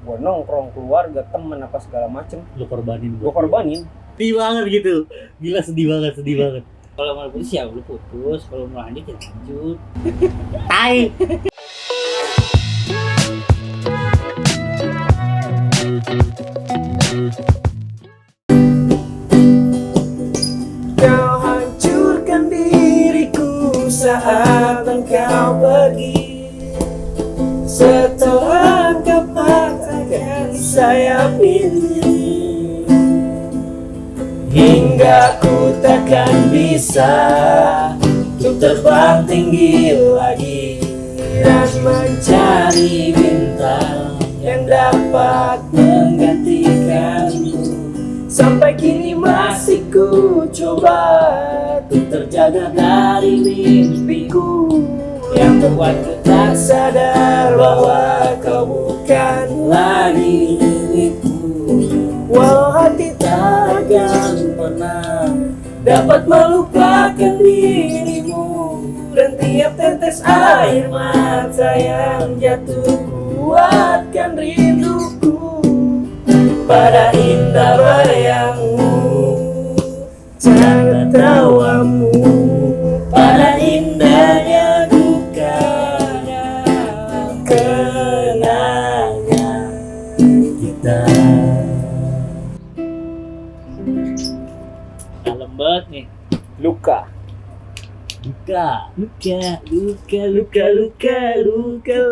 gue nongkrong, keluarga, temen apa segala macem, Lu korbanin. gue korbanin. Sedih banget gitu. Gila sedih banget. Kalau mau putus ya lu putus, kalau mau lanjut ya lanjut. Tai. Kau hancurkan diriku saat engkau pergi. Setelah kau patahkan sayap ini, hingga ku takkan bisa untuk terbang tinggi lagi dan mencari bintang yang dapat menggantikanmu. Sampai kini masih ku coba untuk terjaga dari mimpiku yang membuatku tak sadar bahwa kau bukan lagi milikku. Walau hati tak akan pernah dapat melupakan dirimu, dan tiap tetes air mata yang jatuh kuatkan rinduku pada indah bayangmu, cara tawamu, pada indahnya duka dalam kenangan kita. Dalam banget nih. Luka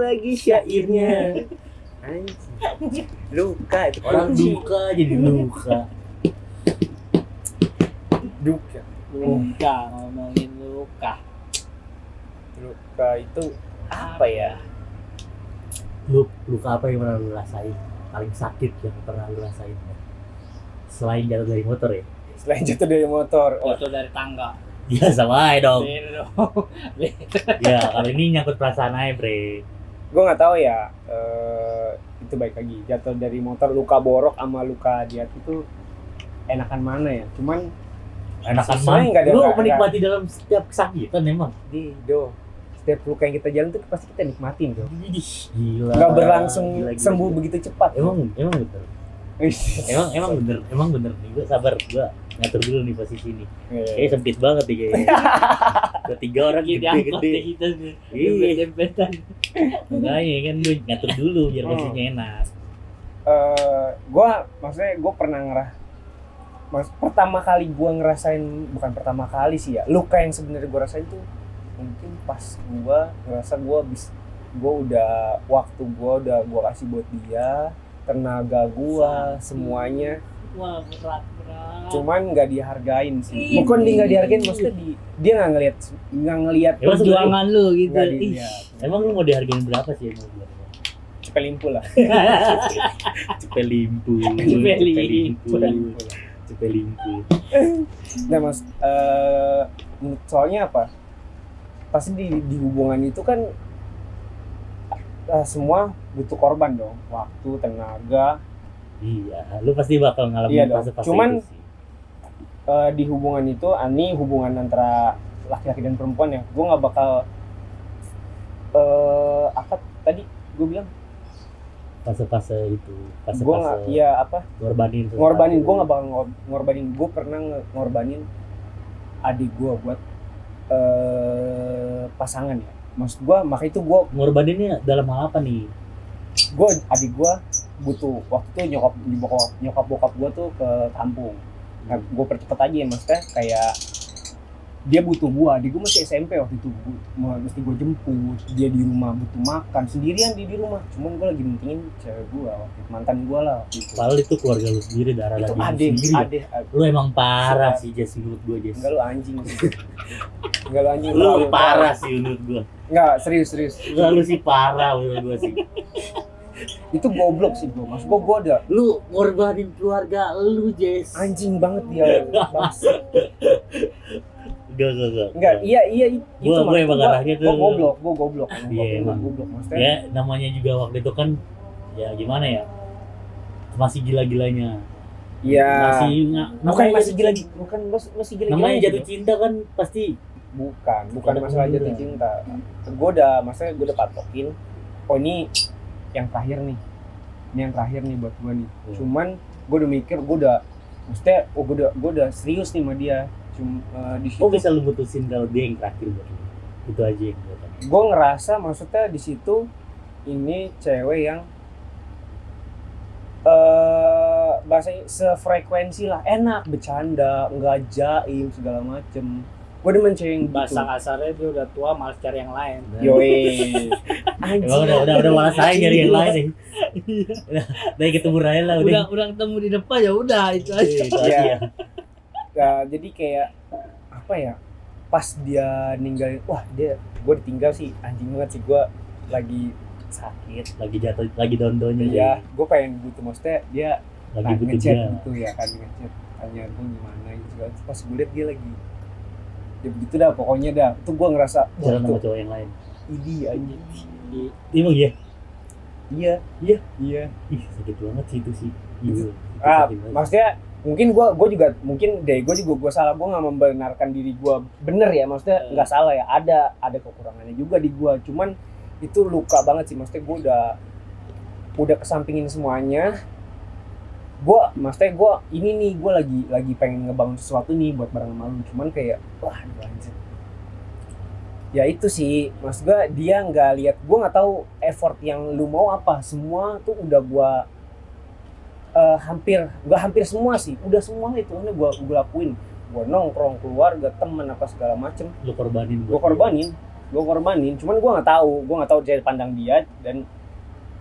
lagi syairnya. Luka itu Orang kunci. duka jadi luka. Duka. Ngomongin luka. Luka itu apa ya? Luka apa yang pernah lu rasain? Paling sakit yang pernah lu rasain? Selain jatuh dari motor ya? Selain jatuh dari motor, Jatuh dari tangga. Ya sama aja dong. Ya kalau ini nyangkut perasaan aja bre. gue nggak tahu ya. Itu baik lagi, jatuh dari motor, luka borok sama luka di hati itu enakan mana ya? Cuman Enakan sesuai nggak mana? ada- Lu nggak- menikmati dalam setiap kesakitan emang. setiap luka yang kita jalan tuh pasti kita nikmatin tuh. Ih, gila. Nggak berlangsung Gila. sembuh begitu cepat. Emang bener. Emang bener nih. Gue sabar, gue ngatur dulu nih posisi nih. Kayaknya sempit banget nih kayaknya. Ketiga orang gede-gede. Iya. Makanya kan lu ngatur dulu biar posisinya enak. Gue pernah pertama kali gue ngerasain, bukan pertama kali sih ya, luka yang sebenarnya gue rasain tuh mungkin pas gue ngerasa gue udah waktu gue kasih buat dia, tenaga gue, semuanya, Wah berat. cuman nggak dihargain sih. Bukan dia nggak dihargain, maksudnya dia nggak ngelihat Emang perjuangan lu gitu. Nggak Ih, dilihat. emang lu mau dihargain berapa sih emang? Cepelimpu lah. Cepelimpu. Nah mas, soalnya apa? Pasti di hubungan itu kan semua butuh korban dong, waktu, tenaga. Iya, lu pasti bakal ngalamin Iya dong. fase-fase Cuman, itu sih. Di hubungan itu, hubungan antara laki-laki dan perempuan ya, gue nggak bakal apa tadi gue bilang, Fase-fase itu, gue nggak, iya apa? ngorbanin. Gue nggak bakal ngorbanin. Gue pernah ngorbanin adik gue buat pasangan ya. Maksud gue, makanya itu gue Ngorbaninnya dalam hal apa nih? adik gue butuh waktu itu, nyokap bokap gue tuh ke kampung. Nah, gue percepet aja ya, maksudnya kayak dia butuh gue, adik gue masih SMP waktu itu, mesti gue jemput dia di rumah, butuh makan sendirian di rumah, cuman gue lagi mentingin cewek gue waktu itu, mantan gue lah waktu itu. Padahal itu keluarga lu sendiri, darah Itu daging lu adik. sendiri. Lu emang parah sih Jess, menurut gua Jess. Enggak, lu anjing sih. Enggak, lu anjing. Lu parah sih menurut gua. Enggak, serius. Lu sih parah menurut gua sih. Itu goblok sih gue, maksud gue ada Lu ngorbanin keluarga lu Jess. anjing banget dia, bangsa. Enggak. Iya itu Gua emang arahnya tuh. Gue goblok. Iya, emang. Goblok maksudnya. Ya namanya juga waktu itu kan ya gimana ya, masih gila-gilanya. Iya. Masih gila. Namanya jatuh cinta kan pasti. Bukan masalah jatuh cinta. Gue udah patokin. Oh ini yang terakhir nih. ini yang terakhir nih buat gue nih. Hmm. Cuman gue udah mikir, gue udah serius nih sama dia. Di situ Kok bisa lu mutusin kalau dia yang terakhir buat lu? Itu aja yang gue tanya. gue ngerasa maksudnya di situ ini cewek yang bahasanya sefrekuensi lah, enak bercanda, nggak jaim segala macem. Gue demen cewek yang Bahasa gitu. kasarnya dia udah tua malas cari yang lain. Yoi. Emang udah malas aja nyari yang lain nih. Udah ketemu Ryan lah Udah ketemu di depan ya udah itu aja. Itu aja Iya. ya. Nah, jadi kayak apa ya? Pas dia ninggalin, wah gue ditinggal sih, anjing banget sih, gue lagi sakit. Lagi jatuh, lagi down-downnya. Iya, gue pengen butuh, maksudnya dia Lagi butuh ngechat dia. gitu ya kan, ngechat tanya gue gimana gitu segala. Terus pas gue liat dia lagi ya begitu dah pokoknya dah, itu gue ngerasa wah Jalan sama tuh cowok yang lain. ini anjing. Emang iya? Iya. Ih, sakit banget sih itu sih. Itu Ah, sakit banget. maksudnya mungkin gue juga gue salah, gue nggak membenarkan diri gue bener ya, maksudnya nggak salah ya, ada kekurangannya juga di gue, cuman itu luka banget sih, maksudnya gue udah kesampingin semuanya. Maksudnya gue ini nih, gue lagi pengen ngebangun sesuatu nih buat bareng sama lu, cuman kayak wah anjir. Ya itu sih, maksud gue dia nggak lihat, gue nggak tahu effort yang lu mau apa, semua tuh udah gue hampir semua sih, udah semua itu gue lakuin, gue nongkrong, keluarga, temen apa segala macem, Lu korbanin gue korbanin, cuman gue nggak tahu dari pandang dia, dan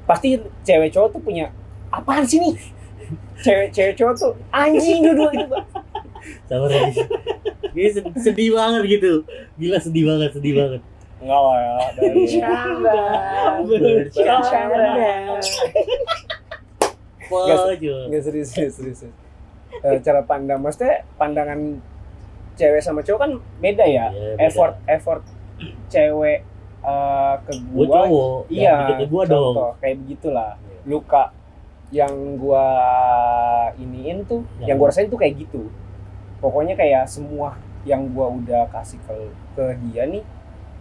pasti cewek cowok tuh punya apaan sih nih, cewek cowok tuh anjing dua itu. Sabar lagi. Gila sedih banget gitu. Gila sedih banget. Enggak lah ya, bercanda. Nggak serius. Cara pandang, maksudnya pandangan cewek sama cowok kan beda ya. Iya, beda. Effort cewek ke Gua gua, cowok. iya, Ke gua dong. contoh, kayak begitulah. Luka yang gua iniin tuh, yang gua rasain tuh kayak gitu. Pokoknya kayak semua yang gua udah kasih ke dia nih,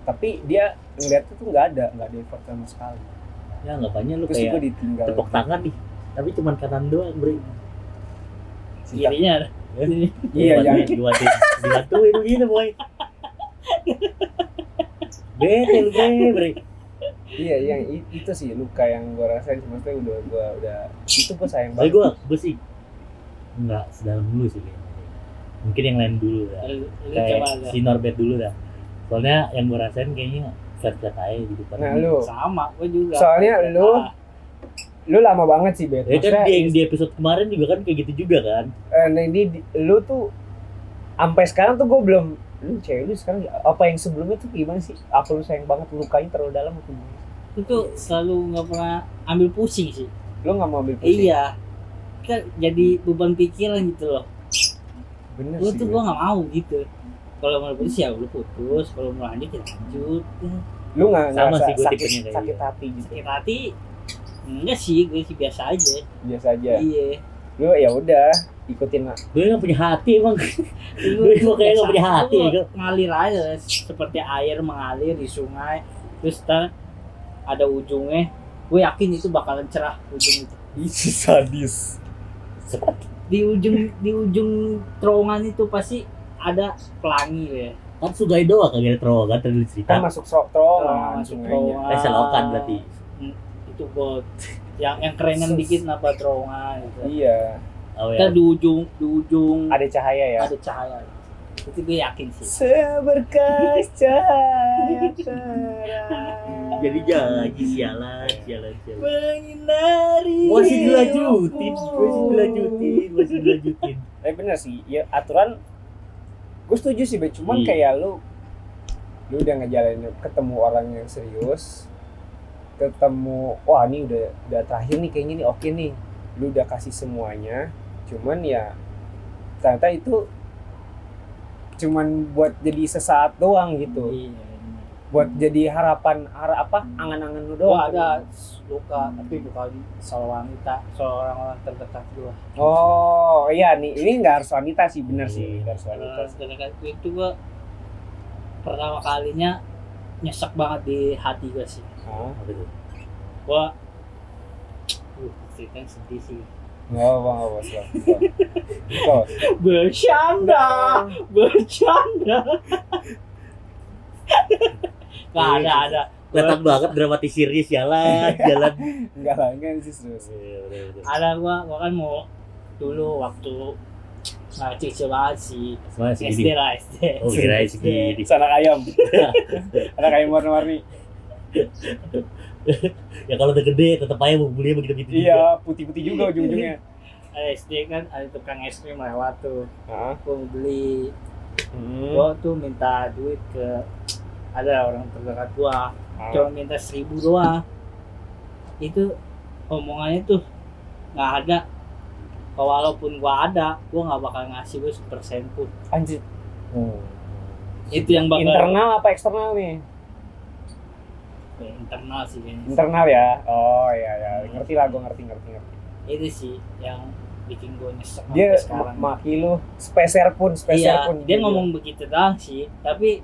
tapi dia ngeliat tuh nggak ada effort sama sekali. Ya anggapannya lu Terus kayak gua ditinggal. tepuk tangan nih. Tapi cuman kanan doang, Bre. Kirinya Iya, yang dibantuin gitu, boy. Bete lu, Bre. iya, yang itu sih luka yang gua rasain, maksudnya udah itu gua sayang Tapi banget. gue sih nggak sedalam dulu sih kayaknya. Mungkin yang lain dulu dah. lu Kayak coba si Norbert dulu dah. Soalnya yang gue rasain kayaknya flat aja di depan. Nah, lu sama gue juga. soalnya lu lama banget sih, Bet. Ya kan Maksudnya, di episode kemarin juga kan kayak gitu juga kan. nah ini lu tuh sampai sekarang tuh gua belum, lu cewek lu sekarang apa yang sebelumnya tuh gimana sih? Apa lu sayang banget, lukanya terlalu dalam atau gimana? itu selalu nggak pernah ambil pusing sih. Lu nggak mau ambil pusing? Iya. Kan jadi beban pikiran gitu loh. Bener Lu sih. tuh gua nggak mau gitu. Kalau mau putus ya lu putus, kalau mau lanjut ya lanjut. Lu nggak Sama ngerasa sih gua sakit, tipenya kayak sakit gitu. hati gitu? Sakit hati enggak sih, gue sih biasa aja. Biasa aja. Iya. Lu ya udah ikutin lah. Gue nggak punya hati emang. Gue kayak nggak punya hati ya. Lu ngalir aja seperti air mengalir di sungai, terus ntar ada ujungnya. Gue yakin itu bakalan cerah ujung itu. Ih, sadis. Di ujung terowongan itu pasti ada pelangi ya. Kan sungai doang kagak ada terowongan tadi cerita. Kan masuk terowongan Masuk sungainya. terowongan. Selokan berarti. Itu buat yang kerenan dikit kenapa terowongan gitu. Iya. Oh Ntar ya. di ujung Ada cahaya ya. ada cahaya. Itu gue yakin sih. Seberkas cahaya terang. Jadi jangan sialan. Menyinari. Masih dilanjutin. Bener sih, ya aturan gue setuju sih, Be. Cuman Iya. kayak lu udah ngejalanin, ketemu orang yang serius, ketemu, wah ini udah terakhir nih kayaknya nih, oke nih, lu udah kasih semuanya, cuman ya ternyata itu cuman buat jadi sesaat doang gitu, Iya. buat jadi angan-angan lu Oh, doang. ada luka tapi bukan seorang wanita, seorang terdekat gua. Oh iya nih, ini nggak harus wanita sih, bener sih, nggak harus wanita. Terdekat gua itu gua pertama kalinya nyesek banget di hati gua sih. Oh, Apa tuh? Gua cerita yang sedih sih. Nggak apa-apa. Betul. Bercanda. Nggak ada. Kelihatan banget dramatisirnya jalan. Enggak lah, enggak sih serius. Ada gua kan mau dulu waktu nggak kecil banget sih. Semuanya SD segini. lah SD. Oh kira segini. Anak ayam. Anak ayam warna-warni. Ya kalau udah gede tetap aja bulunya begitu-begitu juga. Iya, putih-putih juga ujung-ujungnya. SD kan ada tukang es krim lewat tuh. Heeh. Gua mau beli. Gua tuh minta duit ke ada orang terdekat gua. Cuma minta 1.000 doang. Itu omongannya tuh nggak ada. Walaupun gua ada, gua nggak bakal ngasih lu 1% pun. Anjir. Itu yang bakal Internal apa eksternal nih? internal sih kayaknya. Internal ya. Oh iya. Ngerti lah, gua ngerti. Itu sih yang bikin gua nyesek Dia sampai sekarang. maki lu speser pun. Iya, dia gitu. ngomong begitu doang sih, tapi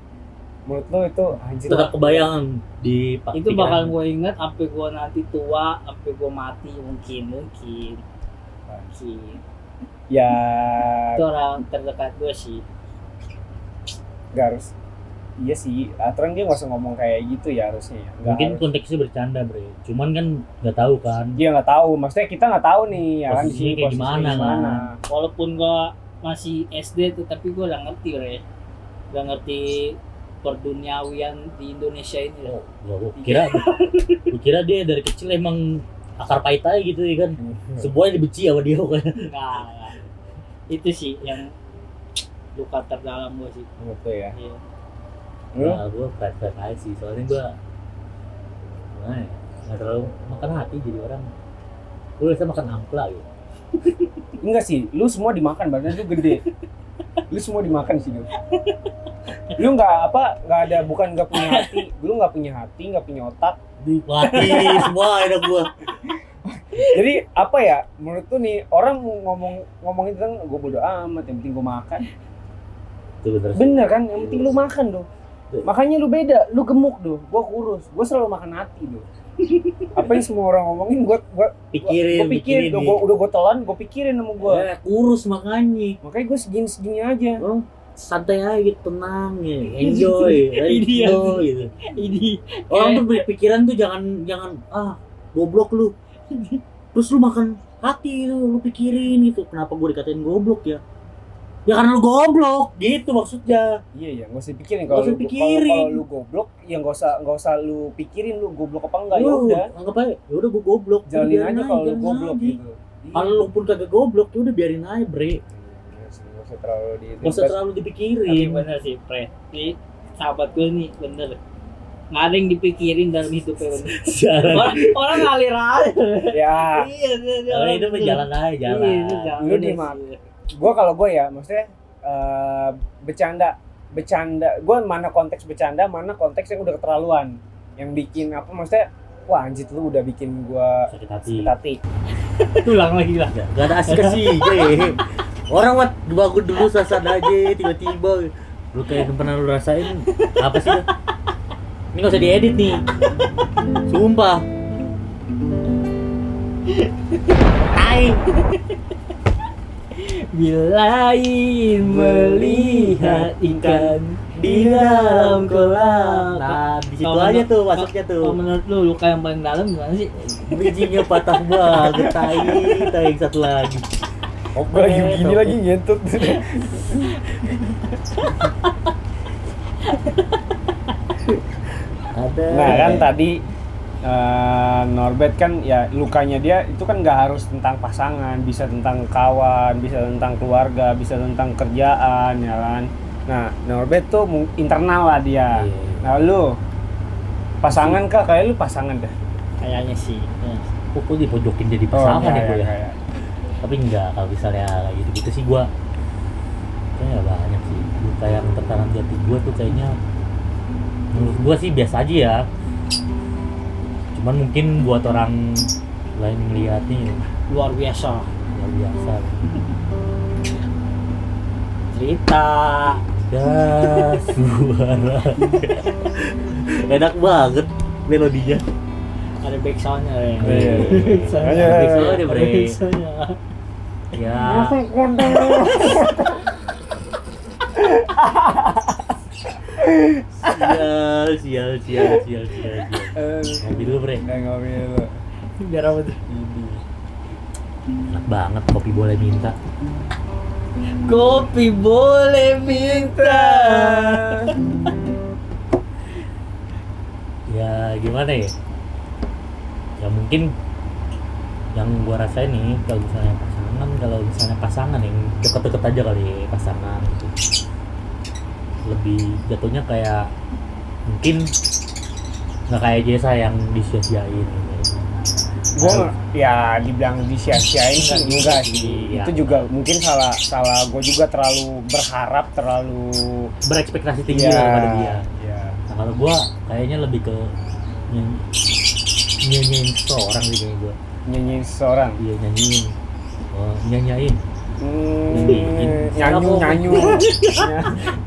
Menurut lu itu anjir. Tetap kebayang di itu bakal gue ingat sampai gue nanti tua, sampai gue mati mungkin. Ya Itu orang terdekat gue sih. gak harus. Iya sih, aturan dia nggak usah ngomong kayak gitu ya harusnya ya. Nggak mungkin harus. konteksnya bercanda bre, cuman kan nggak tahu kan. Dia nggak tahu, maksudnya kita nggak tahu nih ya kan di Posisinya sini kayak posisinya gimana, Walaupun gue masih SD tuh, tapi gue udah ngerti udah ngerti perduniawian di Indonesia ini. Oh, gua kira dia dari kecil emang akar pahit aja gitu ya kan. Semuanya dibenci sama dia kan. Nah, itu sih yang luka terdalam gue sih. Gitu ya. Iya. Nah, gua flat aja sih, soalnya gua nggak terlalu makan hati jadi orang. Gua biasa makan ampla gitu. Enggak sih, lu semua dimakan, badan lu gede. Lu semua dimakan sih lu. Lu nggak ada, bukan nggak punya hati, lu nggak punya hati, nggak punya otak. Mati semua ada gua. Jadi apa ya, menurut lu nih orang ngomong itu kan gue bodo amat, yang penting gue makan. Itu bener sih. Bener kan, yang penting lu makan doh. Makanya lu beda, lu gemuk doh, gue kurus, gue selalu makan hati doh. Apa yang semua orang ngomongin gue pikirin doh, udah gue telan, gue pikirin sama gue. Kurus makanya. Makanya gue segini aja. Oh, santai aja gitu, tenang ya, enjoy gitu. Ini Orang tuh berpikiran tuh jangan goblok lu. Terus lu makan hati lu pikirin gitu. Kenapa gue dikatain goblok ya? Ya karena lu goblok, gitu maksudnya. Iya, nggak usah pikirin Nggak usah pikirin. kalau lu goblok, ya nggak usah lu pikirin lu goblok apa enggak, ya Lu udah. anggap aja, ya udah gue goblok. Jalanin Biarin aja kalau lu jalanin goblok aja. gitu. Kalau lu pun kagak goblok, ya udah biarin aja, bre. Nggak usah terlalu Gak usah terlalu tapi dipikirin. bener sih, Pre. Ini sahabat gue nih bener. Nggak ada yang dipikirin dalam hidupnya bener. Orang ngalir aja. Ya, Kalau itu berjalan aja, jalan. Iya, Lu di mana? Kalau gue ya, maksudnya bercanda, gue mana konteks bercanda, mana konteks yang udah keterlaluan, yang bikin apa, maksudnya wah anjir lu udah bikin gue Sakit sakit hati. Ulang lagi lah. Gak ada asik-asik orang buat bangun dulu sasan aja tiba-tiba lu kayak yang pernah lu rasain apa sih lu? Ini gak usah diedit nih, sumpah. Tai. Bila ingin melihat ikan di dalam kolam. Nah di situ aja tuh masuknya tuh. Kalau menurut lu luka yang paling dalam gimana sih? Bijinya patah banget, tai yang satu lagi. Gue lagi begini lagi ngentut. Ada. Nah kan tadi Norbert kan ya lukanya dia itu kan nggak harus tentang pasangan, bisa tentang kawan, bisa tentang keluarga, bisa tentang kerjaan ya kan. Nah Norbert tuh internal lah dia. Nah lu pasangan kah? Kayak lu pasangan dah. Kayaknya sih. Kok dipojokin jadi pasangan ya gue ya? Kayak. Tapi enggak, kalau misalnya kayak gitu-gitu sih gue kayaknya gak banyak sih. Luka yang tertanam di hati gue tuh kayaknya menurut gue sih biasa aja ya. Cuman mungkin buat orang lain melihatnya Luar biasa. luar biasa. Cerita. Ya, suara enak banget melodinya. Ada back sound-nya ya. Iya. Back sound-nya. Iya. Back sound-nya, Bre. Back sound-nya. Ya. Sial. Ngopi dulu, Bre. Nggak ngopi dulu. Biar apa tuh? Ini. Enak banget kopi boleh minta. Kopi boleh minta. Ya gimana ya? Ya mungkin yang gua rasain nih kalau misalnya pasangan yang deket-deket aja kali pasangan gitu. Lebih jatuhnya kayak mungkin nggak kayak Jesa yang disia-siain gitu. Gue ya dibilang disia-siain sih enggak sih. Iya. Itu juga mungkin salah gue juga terlalu berharap, terlalu Berekspektasi tinggi Iya, daripada dia. iya. Nah kalau gua kayaknya lebih ke nyanyiin seseorang sih kayaknya gua. Nyanyiin seseorang. Iya nyanyiin. Oh, nyanyain. Nyanyu.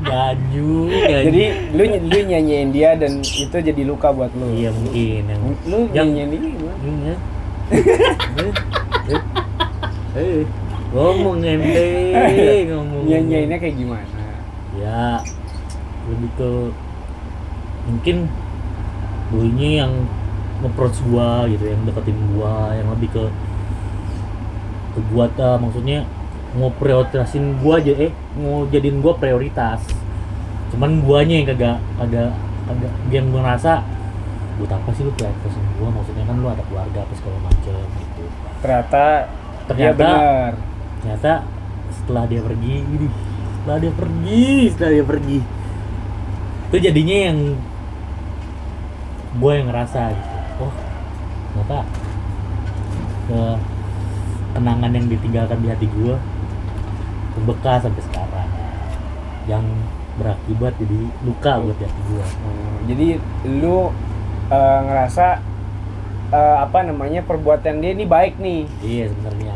Nyanyu. Jadi lu nyanyiin dia dan itu jadi luka buat lu. Iya mungkin Lu nyanyiin dia gimana? Ngomong ente, ngomong. Nyanyiinnya kayak gimana? Ya lebih ke mungkin dulunya yang nge-approach gua gitu, yang deketin gua, yang lebih ke gua maksudnya mau prioritasin gua aja, mau jadiin gua prioritas. Cuman guanya yang kagak yang gua ngerasa buat apa sih lu prioritasin gua, maksudnya kan lu ada keluarga apa segala macem gitu. Ternyata dia benar. Ternyata setelah dia pergi itu jadinya yang gue yang ngerasa gitu, oh ternyata kenangan yang ditinggalkan di hati gue terbekas sampai sekarang, yang berakibat jadi luka buat di hati gue. Jadi lu ngerasa perbuatan dia ini baik nih. Iya sebenarnya.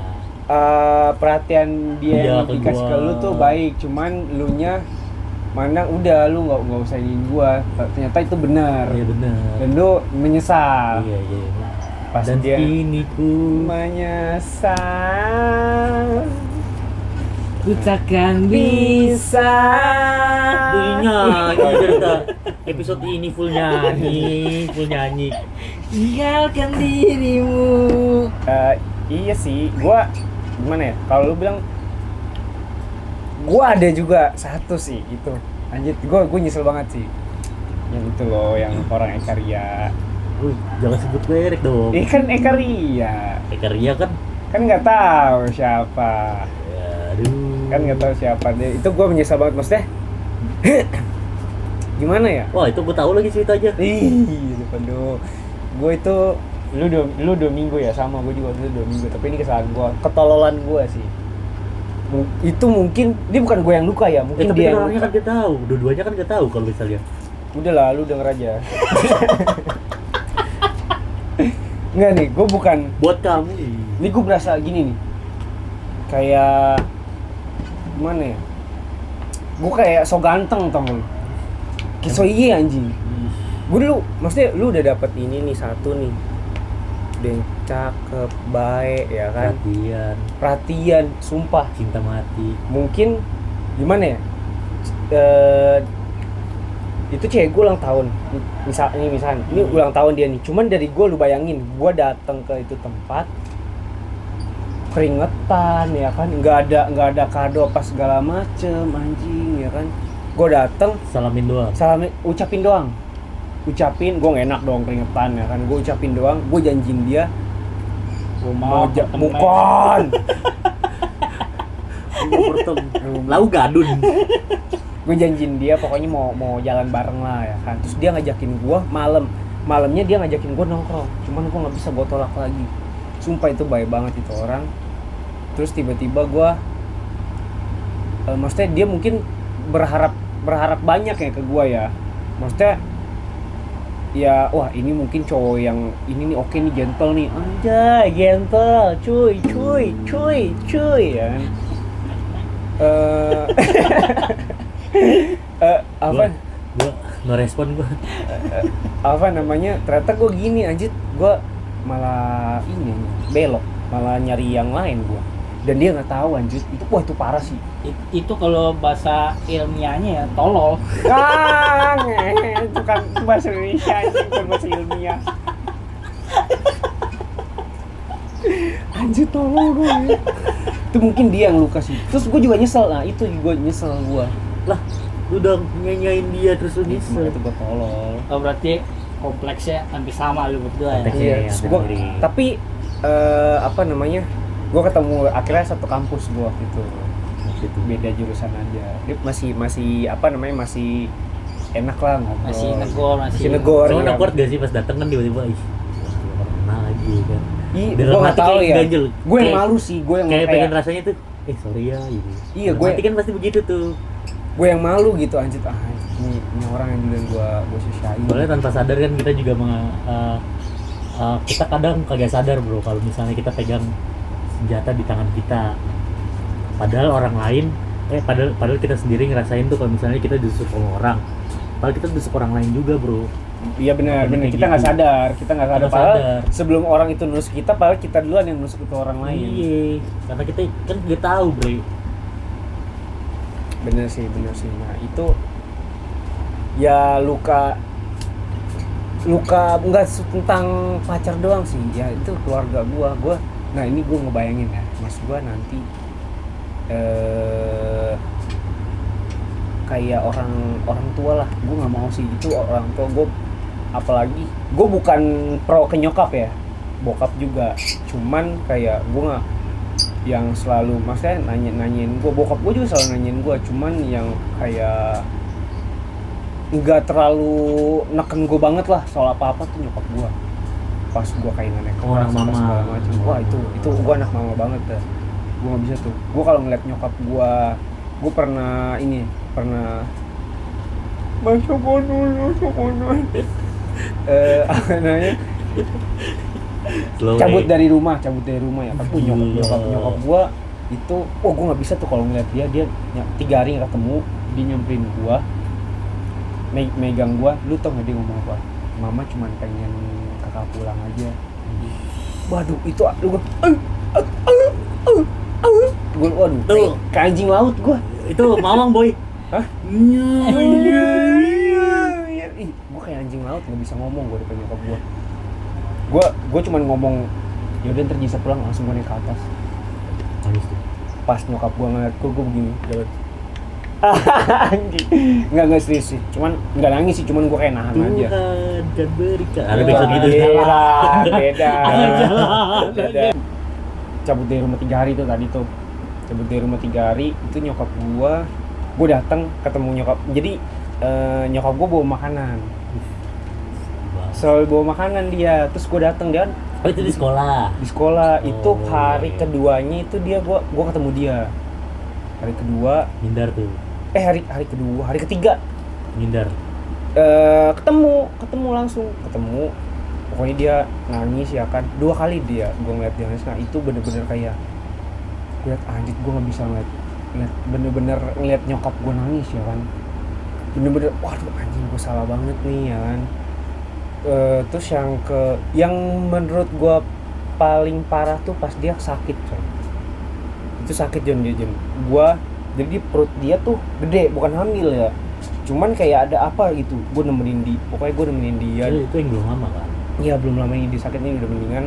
Perhatian dia Iya, yang dikasih ke lu tuh baik, cuman lu nya mandang udah lu nggak usah ingin gua. Ternyata itu benar. Iya benar. Dan lu menyesal. Iya. Pas Dan dia kini ku menyesal. Ku takkan bisa. nyanyi cerita episode ini full nyanyi. Tinggalkan dirimu. Iya sih, gua gimana ya? Kalau lu bilang gua ada juga satu sih itu. Anjir, gua nyesel banget sih. Yang itu loh, yang orang Ekaria. Wih, jangan sebut merek dong. Kan Ekaria. Ekaria kan? Kan nggak tahu siapa. Ya, aduh. Kan nggak tahu siapa deh. Itu gua menyesal banget maksudnya. Gimana ya? Wah, itu gua tahu lagi ceritanya. Aduh. Gua itu lu 2 minggu ya, sama gue juga waktu itu 2 minggu, tapi ini kesalahan gue, ketololan gue sih. Itu mungkin dia bukan gue yang luka ya, mungkin tapi dia yang orangnya kan gak tahu, dua-duanya kan gak tahu kalau misalnya. Udahlah, lu denger aja. Enggak nih, gue bukan Buat kamu. Ini gue berasa gini nih, kayak gimana ya? Gue kayak so ganteng tau lu, kayak so iya anjing. Gue dulu, maksudnya lu udah dapet ini nih, satu nih udah yang cakep, baik ya kan, perhatian, sumpah cinta mati. mungkin gimana ya, itu cewek gue ulang tahun, misalnya ini ulang tahun dia nih, cuman dari gue lu bayangin, gue datang ke itu tempat keringetan ya kan, nggak ada kado apa segala macem anjing ya kan, gue datang ucapin, gue gak enak dong keringetan ya kan, gue ucapin doang, gue janjiin dia bukan lau gadun. Gue janjiin dia pokoknya mau jalan bareng lah ya kan, terus dia ngajakin gue malamnya dia ngajakin gue nongkrong, cuman gue nggak bisa, gue tolak lagi, sumpah itu baik banget itu orang. Terus tiba-tiba gue maksudnya dia mungkin berharap banyak ya ke gue ya, maksudnya ya, wah ini mungkin cowok yang ini nih oke nih, gentle nih, anjay gentle, cuy ya. Apa? Gua no respon gua. apa namanya, ternyata gue gini anjir, gue malah ini belok, malah nyari yang lain gue, dan dia nggak tahu anjir. Itu wah itu parah sih. Itu kalau bahasa ilmiahnya ya tolol. Itu kan bahasa Indonesia, itu bukan bahasa ilmiah. Anjir tolong gue. Itu mungkin dia yang luka sih. Terus gue juga nyesel, nah itu juga nyesel gue. Lah, lu udah nyanyain dia terus lu nyesel. Itu gue tolol. Oh, berarti kompleksnya hampir sama lu berdua ya. Konteksnya. Iya, yang terus gua, mirip. tapi apa namanya? Gue ketemu akhirnya satu kampus gue waktu itu. Gitu. Beda jurusan aja. Dia masih apa namanya? Masih enak lah ngobrol. Masih negor. negor. Cuman ya. awkward gak sih pas dateng kan tiba-tiba ih, gak pernah lagi kan. Ih, Dalam gue nggak hati tahu kayak ya. ganjel. Gue yang Kayak- malu sih, gue yang Kayak kayak pengen rasanya tuh, sorry ya gitu. Iya, Dalam gue- hati kan pasti begitu tuh. gue yang malu gitu anjir. Ini orang yang duluan gue sisain. Soalnya tanpa sadar kan kita juga kita kadang kagak sadar bro kalau misalnya kita pegang senjata di tangan kita. Padahal orang lain, padahal kita sendiri ngerasain tuh kalau misalnya kita ditusuk sama orang. Padahal kita ditusuk orang lain juga bro. Iya benar, Kayak kita nggak gitu. sadar, padahal Nggak sadar. sebelum orang itu nusuk kita, padahal kita duluan yang nusuk ke orang lain. Iya, karena kita kan gak tahu bro. Bener sih. Nah itu ya luka enggak tentang pacar doang sih, ya itu keluarga gua. Nah ini gua ngebayangin ya, mas gua nanti kayak orang tua lah, gua nggak mau sih itu orang tua gua. Apalagi gua bukan pro ke nyokap ya, bokap juga, cuman kayak gua nggak yang selalu maksudnya nanyain gua, bokap gua juga selalu nanyain gua, cuman yang kayak nggak terlalu neken gue banget lah soal apa tuh nyokap gue. Pas gue kayak naik Oh, anak mama. segala macam, wah itu gue anak mama banget dah. Gue nggak bisa tuh. Gue kalau ngeliat nyokap gue pernah masuk dulu apa namanya, Slow cabut nih. dari rumah ya. Tapi nyokap gue itu, gue nggak bisa tuh kalau ngeliat dia 3 hari nggak ketemu, dia nyamperin gue, megang gua. Lu tau gak dia ngomong apa? Mama cuma pengen kakak pulang aja. Waduh itu gua waduh Tuh. kayak anjing laut gua. Itu mamang boy. Hah? Ih, gua kayak anjing laut, nggak bisa ngomong gua depan nyokap gua cuma ngomong yaudah ntar bisa pulang, langsung gua naik ke atas. Nangis tuh. Pas nyokap gua ngeliat gua begini jalan. Nggak serius sih, cuman nggak nangis sih, cuman gue kayak nahan aja. Tuhan kan berikan. Ada Wah, besok gitu. beda. Beda. Cabut dari rumah 3 hari tuh tadi tuh. Cabut dari rumah 3 hari itu nyokap gue datang ketemu nyokap. Jadi nyokap gue bawa makanan. Selalu bawa makanan dia. Terus gue datang dia Oh itu di sekolah. di sekolah. Itu Oh, hari iya. keduanya itu dia gue ketemu dia. Hari kedua, Mindar tuh. hari kedua, hari ketiga. Mindar. Ketemu langsung pokoknya dia nangis ya kan 2 kali gue ngeliat dia nangis. Nah itu bener-bener kayak gue liat anjir, gue nggak bisa ngeliat bener-bener ngeliat nyokap gue nangis ya kan, bener-bener waduh anjing gue salah banget nih ya kan. Terus yang menurut gue paling parah tuh pas dia sakit coy. Itu sakit Jon gue, jadi perut dia tuh gede, bukan hamil ya, cuman kayak ada apa gitu. Gue nemenin dia. Itu yang belum lama kan. Iya belum lama ini, dia sakit ini udah mendingan.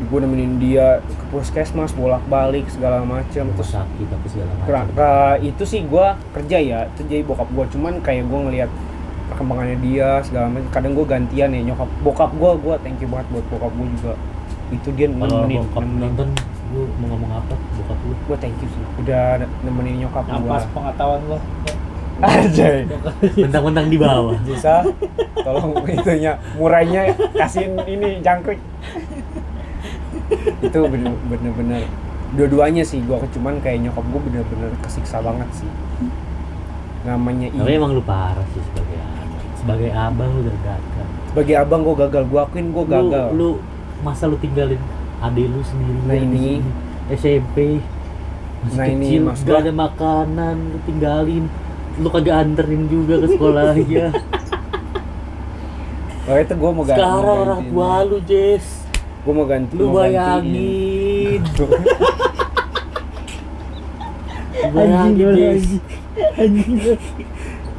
Gue nemenin dia ke puskesmas bolak-balik segala macam. Terus sakit tapi segala macam. itu sih gue kerja ya, itu jadi bokap gue, cuman kayak gue ngelihat perkembangannya dia segala macam. Kadang gue gantian ya bokap gue thank you banget buat bokap gue juga. Itu dia Kalau nemenin bokap nonton, lu mau ngomong apa? Bokap lu? gue thank you sih udah nemenin nyokap gue. Ampas pengetahuan lo. Aja Mentang-mentang di bawah. bisa tolong itunya murainya kasihin ini jangkrik. Itu bener-bener dua-duanya sih gue, cuman kayak nyokap gue bener-bener kesiksa banget sih. Namanya Tapi emang lu parah sih sebagai abang. Sebagai abang lu udah gagal. sebagai abang gue gagal, gue akuin gue gagal. Lu masa lu tinggalin adik lu sendiri. Nah, ini. SMP. Masih Nah, ini, kecil, Mas, gak ada makanan, lu tinggalin. Lu kagak anterin juga ke sekolahnya. Makanya itu gue mau ganti. Sekarang orang tua lu, Jess. Gue mau ganti. Lu mau bayangin. Lu Anjing, bayangin, Jess. anjing.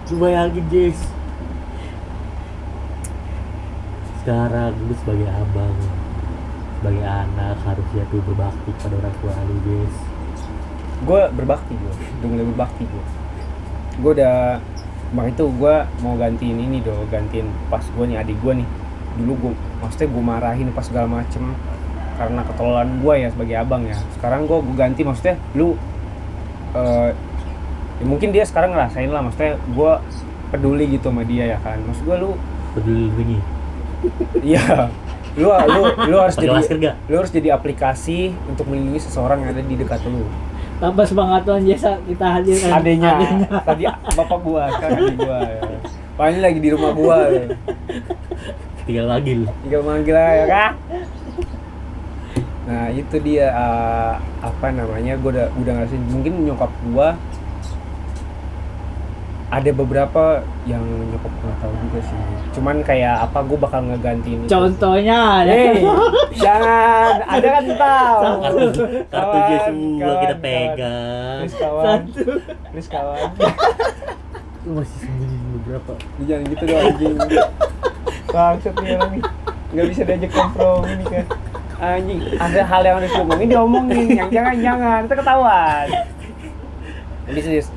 Lu bayangin, Jess. Sekarang lu sebagai abang, sebagai anak harusnya tuh berbakti pada orang tua lu, Jess. Gue berbakti gue, udah mulai berbakti gue. Gue udah, makanya itu gue mau gantiin ini dong, gantiin pas gue nih adik gue nih. Dulu gue, maksudnya gue marahin pas segala macem karena ketololan gue ya sebagai abang ya. Sekarang gue ganti, maksudnya lu ya mungkin dia sekarang ngerasain lah, maksudnya gue peduli gitu sama dia ya kan. Maksud gue lu Peduli bunyi. iya, lu harus Pakai jadi masker gak? lu harus jadi aplikasi untuk melindungi seseorang yang ada di dekat lu. Tanpa sepengetahuan Jessa kita hadirkan Adenya tadi bapak gua, sekarang adik gua ya. Paling lagi di rumah gua ya. Tinggal manggil. Tinggal manggil aja ya kak. Nah itu dia apa namanya, gua udah ngasih, mungkin nyokap gua ada beberapa yang nyokap gua tahu juga sih. Cuman kayak apa, gua bakal ngegantiin itu. contohnya Jangan, ada kan tahu. Kartu Jess semua kawan, kita kawan. pegang. Please kawan, please kawan. Lu masih sembunyi beberapa. Lu jangan gitu dong anjing. Bangsat nih orang nih. Nggak bisa diajak kompromi nih kan. Anjing, ada hal yang harus diomongin, diomongin. Yang jangan, itu ketahuan. Jadi serius,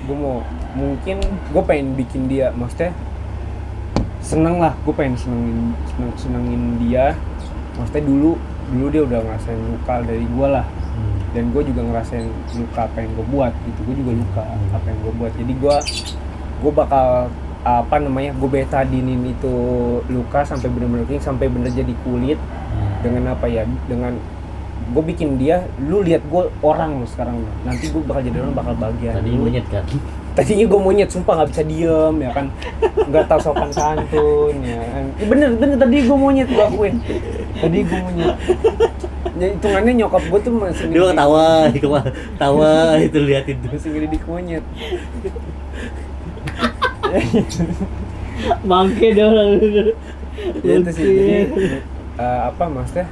gue mau, mungkin gue pengen bikin dia, maksudnya seneng lah, gue pengen senengin dia. Maksudnya dulu dia udah ngerasain luka dari gue lah, dan gue juga ngerasain luka apa yang gue buat gitu. Gue juga luka apa yang gue buat, jadi gue bakal apa namanya, gue betadinin itu luka sampai bener-bener kering, sampai bener jadi kulit. Dengan apa ya, dengan gue bikin dia, lu lihat gue orang lo sekarang, nanti gue bakal jadi orang, bakal bahagia. Tadi monyet kan? Tadinya gue monyet, sumpah nggak bisa diem ya kan, nggak tahu sopan santun ya kan. Bener tadi gue monyet, gue akuin. Tadi gue monyet. Ya, hitungannya nyokap gue tuh masih Dia tawa itu liatin tuh. masih ngedidik monyet. bangke dong. Ya itu sih. Jadi apa maksudnya?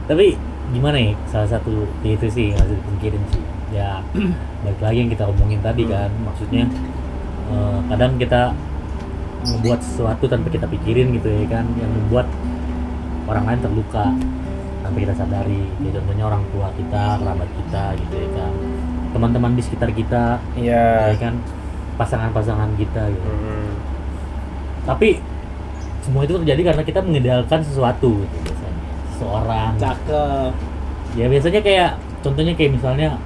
Tapi gimana ya, salah satu ya itu sih nggak bisa dipungkirin sih ya. Balik lagi yang kita omongin tadi kan, maksudnya kadang kita membuat sesuatu tanpa kita pikirin gitu ya kan, yang membuat orang lain terluka tanpa kita sadari. Ya contohnya orang tua kita, kerabat kita gitu ya kan, teman-teman di sekitar kita Iya. ya kan, pasangan-pasangan kita gitu. Tapi semua itu terjadi karena kita mengidalkan sesuatu gitu biasanya, seseorang. Cakep. Ya biasanya kayak contohnya kayak misalnya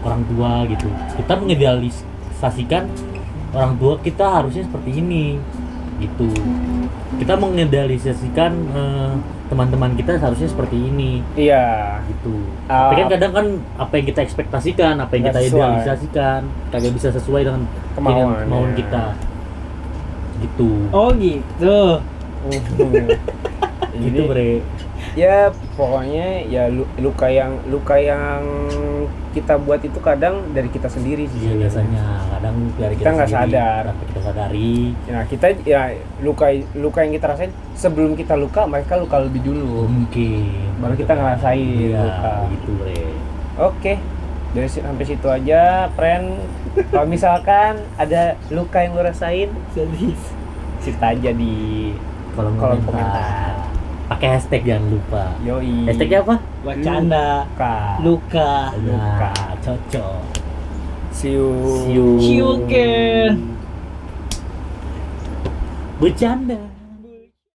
orang tua gitu, kita mengidealisasikan orang tua kita harusnya seperti ini gitu. Kita mengidealisasikan teman-teman kita harusnya seperti ini Iya. gitu. Tapi kan kadang kan apa yang kita ekspektasikan, apa yang kita Nggak sesuai. idealisasikan kagak bisa sesuai dengan kemauan ya. kita gitu. Oh gitu. Gitu bre. Ya pokoknya ya luka yang kita buat itu kadang dari kita sendiri sih. Iya biasanya kadang dari Kita nggak sendiri, sadar. tanpa kita sadari. Nah kita ya luka yang kita rasain sebelum kita luka, mereka luka lebih dulu. Mungkin Baru kita ngerasain iya, luka. gitu bre. Oke, dari sampai situ aja, friend. Kalau misalkan ada luka yang lo rasain, cerita aja di Kolom kolom komentar. komentar. Pakai hashtag jangan lupa. Yoi. Hashtagnya apa? Bercanda. Luka. Luka. Cocok. See you. See you. See you again. Bercanda.